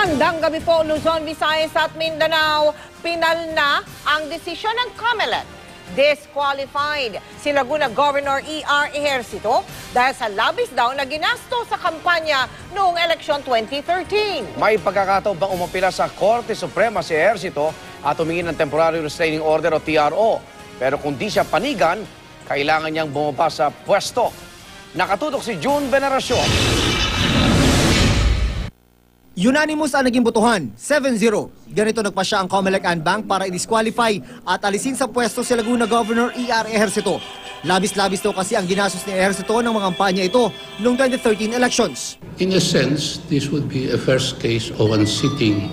Magandang gabi po, Luzon, Visayas at Mindanao. Pinal na ang desisyon ng COMELEC. Disqualified si Laguna Governor E.R. Ejercito dahil sa labis daw na ginasto sa kampanya noong eleksyon 2013. May pagkakataon bang umapila sa Korte Suprema si Ejercito at humingi ng Temporary Restraining Order o TRO. Pero kung di siya panigan, kailangan niyang bumaba sa pwesto. Nakatutok si June Veneracion. Unanimous ang naging botohan, 7-0. Ganito nagpasya ang COMELEC and Bank para i-disqualify at alisin sa pwesto si Laguna Governor E.R. Ejercito. Labis-labis daw kasi ang ginastos ni Ejercito ng mga kampanya ito noong 2013 elections. In a sense, this would be a first case of unseating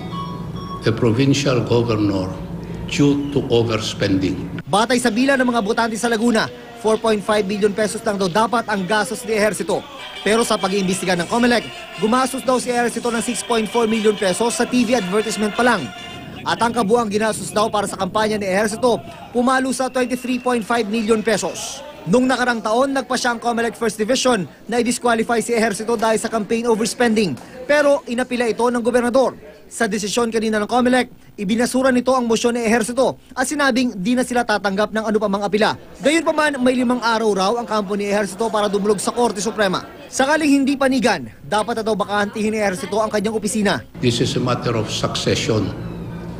a provincial governor due to overspending. Batay sa bilang ng mga botante sa Laguna, 4.5 billion pesos lang daw dapat ang gastos ni Ejercito. Pero sa pag-iimbestiga ng COMELEC, gumastos daw si Ejercito ng 6.4 million pesos sa TV advertisement pa lang. At ang kabuang ginastos daw para sa kampanya ni Ejercito, pumalo sa 23.5 million pesos. Nung nakarang taon, nagpasya ang COMELEC First Division na i-disqualify si Ejercito dahil sa campaign overspending. Pero inapila ito ng gobernador. Sa desisyon kanina ng COMELEC, ibinasura nito ang mosyon ni Ejercito at sinabing di na sila tatanggap ng anumang apila. Gayunpaman, may 5 araw raw ang kampo ni Ejercito para dumulog sa Korte Suprema. Sakaling hindi panigan, dapat na daw bakahantihin ni Ejercito ang kanyang opisina. This is a matter of succession.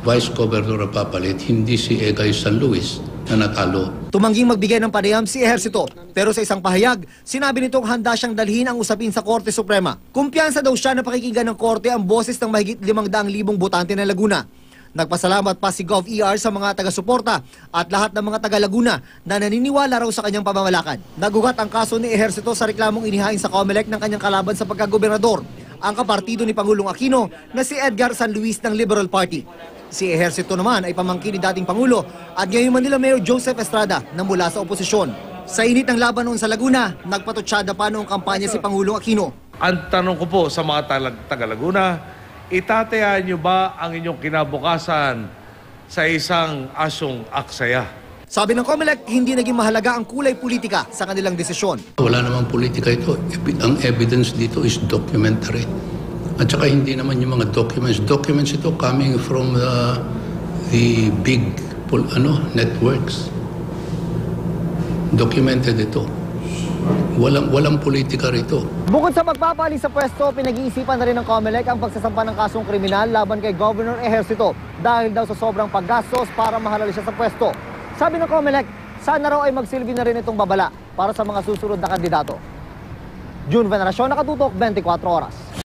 Vice Governor ang papalit, hindi si Egay San Luis na natalo. Tumangging magbigay ng panayam si Ejercito, pero sa isang pahayag, sinabi nitong handa siyang dalhin ang usapin sa Korte Suprema. Kumpiyansa daw siya na pakikinggan ng Korte ang boses ng mahigit 500,000 botante ng Laguna. Nagpasalamat pa si Gov.ER sa mga taga-suporta at lahat ng mga taga-Laguna na naniniwala raw sa kanyang pamamalakad. Nagugat ang kaso ni Ejercito sa reklamong inihain sa COMELEC ng kanyang kalaban sa pagkagobernador, ang kapartido ni Pangulong Aquino na si Edgar San Luis ng Liberal Party. Si Ejercito naman ay pamangkin ni dating Pangulo at ngayon Manila Mayor Joseph Estrada na mula sa oposisyon. Sa init ng laban noon sa Laguna, nagpatutsyada pa noong kampanya si Pangulong Aquino. Ang tanong ko po sa mga taga-Laguna, itatayaan niyo ba ang inyong kinabukasan sa isang asong aksaya? Sabi ng COMELEC, hindi naging mahalaga ang kulay politika sa kanilang desisyon. Wala namang politika ito. Ang evidence dito is documentary. At saka hindi naman yung mga documents. Documents ito coming from the big networks. Documented ito. Walang politika rito. Bukod sa pagpapali sa pwesto, pinag-iisipan na rin ng COMELEC ang pagsasampa ng kasong kriminal laban kay Governor Ejercito dahil daw sa sobrang paggastos para mahalali siya sa pwesto. Sabi ng COMELEC, sana raw ay magsilbi na rin itong babala para sa mga susunod na kandidato. June Veneracion, Nakatutok, 24 Oras.